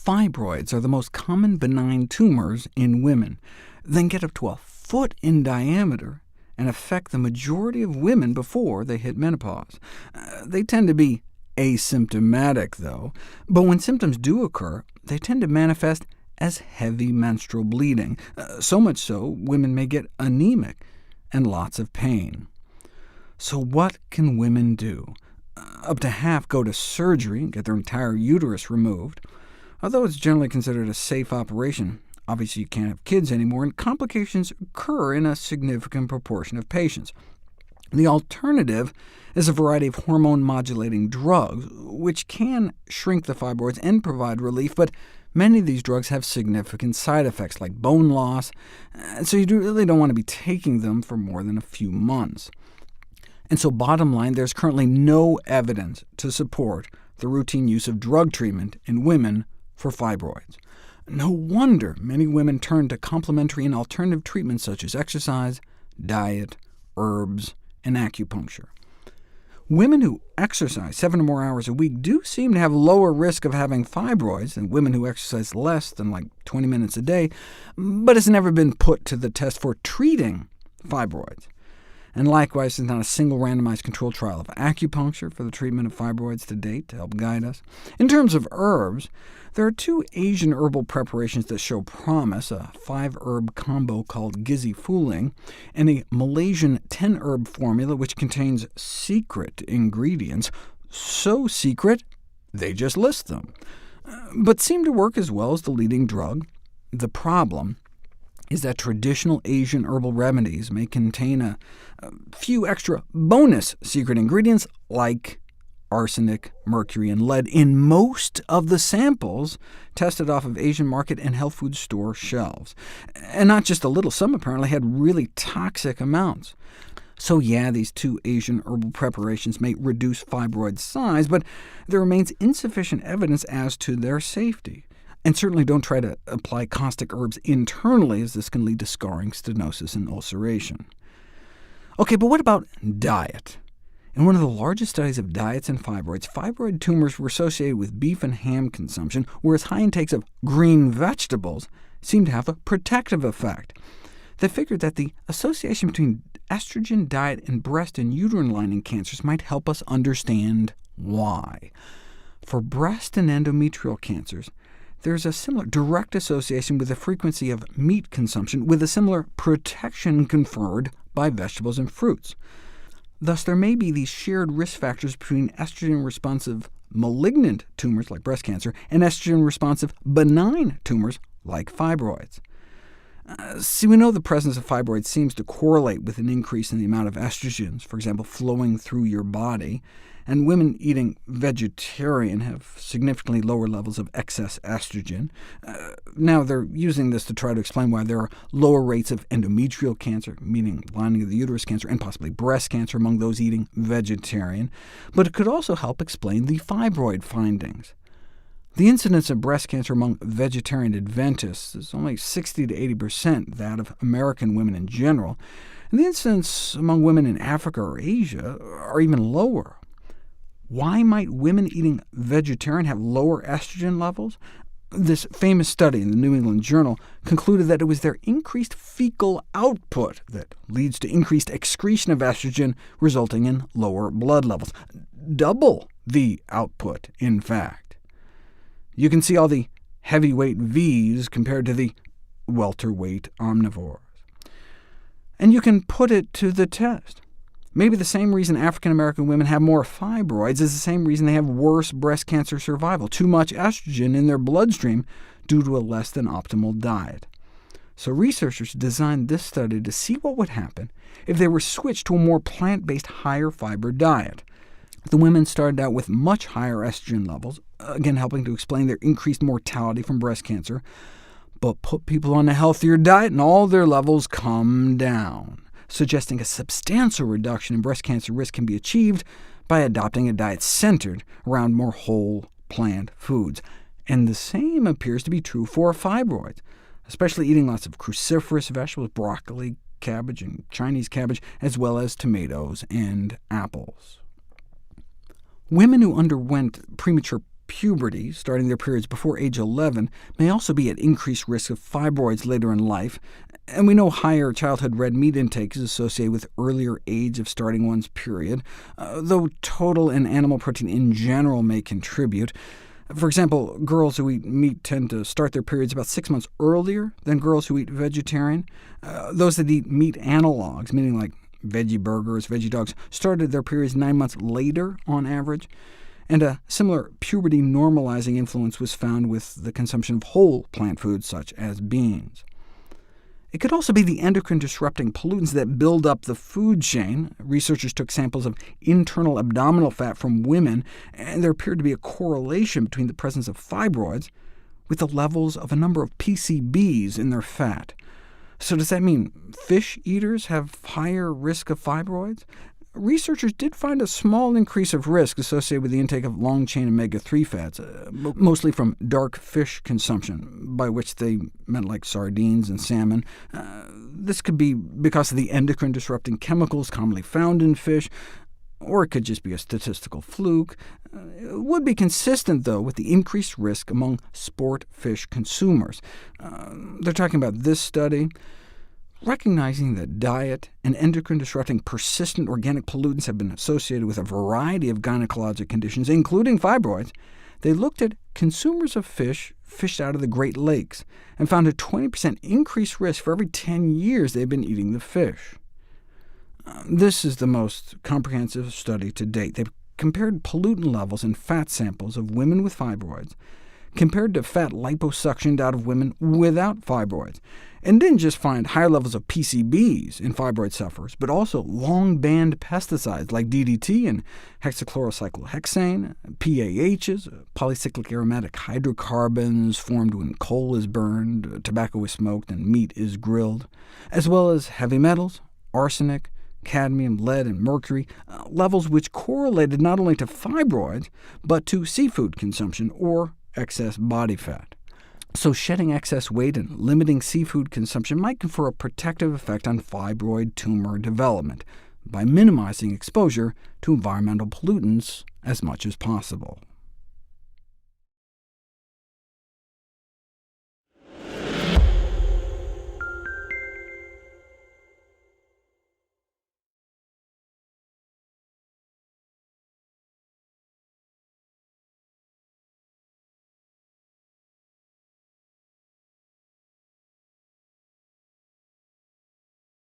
Fibroids are the most common benign tumors in women, then get up to a foot in diameter and affect the majority of women before they hit menopause. They tend to be asymptomatic, though, but when symptoms do occur, they tend to manifest as heavy menstrual bleeding, so much so women may get anemic and lots of pain. So what can women do? Up to half go to surgery and get their entire uterus removed. Although it's generally considered a safe operation, obviously you can't have kids anymore, and complications occur in a significant proportion of patients. The alternative is a variety of hormone-modulating drugs, which can shrink the fibroids and provide relief, but many of these drugs have significant side effects, like bone loss, so you really don't want to be taking them for more than a few months. And so bottom line, there's currently no evidence to support the routine use of drug treatment in women for fibroids. No wonder many women turn to complementary and alternative treatments such as exercise, diet, herbs, and acupuncture. Women who exercise 7 or more hours a week do seem to have lower risk of having fibroids than women who exercise less than 20 minutes a day, but it's never been put to the test for treating fibroids. And likewise, there's not a single randomized controlled trial of acupuncture for the treatment of fibroids to date to help guide us. In terms of herbs, there are 2 Asian herbal preparations that show promise, a 5-herb combo called Gizi Fuling, and a Malaysian 10-herb formula which contains secret ingredients. So secret, they just list them, but seem to work as well as the leading drug. The problem is that traditional Asian herbal remedies may contain a few extra bonus secret ingredients, like arsenic, mercury, and lead in most of the samples tested off of Asian market and health food store shelves. And not just a little, some apparently had really toxic amounts. So yeah, these 2 Asian herbal preparations may reduce fibroid size, but there remains insufficient evidence as to their safety. And certainly don't try to apply caustic herbs internally, as this can lead to scarring, stenosis, and ulceration. OK, but what about diet? In one of the largest studies of diets and fibroids, fibroid tumors were associated with beef and ham consumption, whereas high intakes of green vegetables seemed to have a protective effect. They figured that the association between estrogen diet and breast and uterine lining cancers might help us understand why. For breast and endometrial cancers, there's a similar direct association with the frequency of meat consumption, with a similar protection conferred by vegetables and fruits. Thus, there may be these shared risk factors between estrogen-responsive malignant tumors like breast cancer and estrogen-responsive benign tumors like fibroids. See, we know the presence of fibroids seems to correlate with an increase in the amount of estrogens, for example, flowing through your body, and women eating vegetarian have significantly lower levels of excess estrogen. Now, they're using this to try to explain why there are lower rates of endometrial cancer, meaning lining of the uterus cancer, and possibly breast cancer among those eating vegetarian, but it could also help explain the fibroid findings. The incidence of breast cancer among vegetarian Adventists is only 60 to 80% that of American women in general, and the incidence among women in Africa or Asia are even lower. Why might women eating vegetarian have lower estrogen levels? This famous study in the New England Journal concluded that it was their increased fecal output that leads to increased excretion of estrogen, resulting in lower blood levels. Double the output, in fact. You can see all the heavyweight Vs compared to the welterweight omnivores. And you can put it to the test. Maybe the same reason African-American women have more fibroids is the same reason they have worse breast cancer survival, too much estrogen in their bloodstream due to a less than optimal diet. So researchers designed this study to see what would happen if they were switched to a more plant-based, higher fiber diet. The women started out with much higher estrogen levels, again helping to explain their increased mortality from breast cancer, but put people on a healthier diet and all their levels come down, suggesting a substantial reduction in breast cancer risk can be achieved by adopting a diet centered around more whole plant foods. And the same appears to be true for fibroids, especially eating lots of cruciferous vegetables, broccoli, cabbage, and Chinese cabbage, as well as tomatoes and apples. Women who underwent premature puberty, starting their periods before age 11, may also be at increased risk of fibroids later in life, and we know higher childhood red meat intake is associated with earlier age of starting one's period, though total and animal protein in general may contribute. For example, girls who eat meat tend to start their periods about 6 months earlier than girls who eat vegetarian. Those that eat meat analogs, meaning like veggie burgers, veggie dogs, started their periods 9 months later on average. And a similar puberty normalizing influence was found with the consumption of whole plant foods such as beans. It could also be the endocrine-disrupting pollutants that build up the food chain. Researchers took samples of internal abdominal fat from women, and there appeared to be a correlation between the presence of fibroids with the levels of a number of PCBs in their fat. So does that mean fish eaters have higher risk of fibroids? Researchers did find a small increase of risk associated with the intake of long-chain omega-3 fats, mostly from dark fish consumption, by which they meant like sardines and salmon. This could be because of the endocrine-disrupting chemicals commonly found in fish, or it could just be a statistical fluke. It would be consistent, though, with the increased risk among sport fish consumers. They're talking about this study. Recognizing that diet and endocrine-disrupting persistent organic pollutants have been associated with a variety of gynecologic conditions, including fibroids, they looked at consumers of fish fished out of the Great Lakes, and found a 20% increased risk for every 10 years they've been eating the fish. This is the most comprehensive study to date. They've compared pollutant levels in fat samples of women with fibroids, compared to fat liposuctioned out of women without fibroids, and didn't just find higher levels of PCBs in fibroid sufferers, but also long-banned pesticides like DDT and hexachlorocyclohexane, PAHs, polycyclic aromatic hydrocarbons formed when coal is burned, tobacco is smoked, and meat is grilled, as well as heavy metals, arsenic, cadmium, lead, and mercury, levels which correlated not only to fibroids, but to seafood consumption or excess body fat. So shedding excess weight and limiting seafood consumption might confer a protective effect on fibroid tumor development by minimizing exposure to environmental pollutants as much as possible.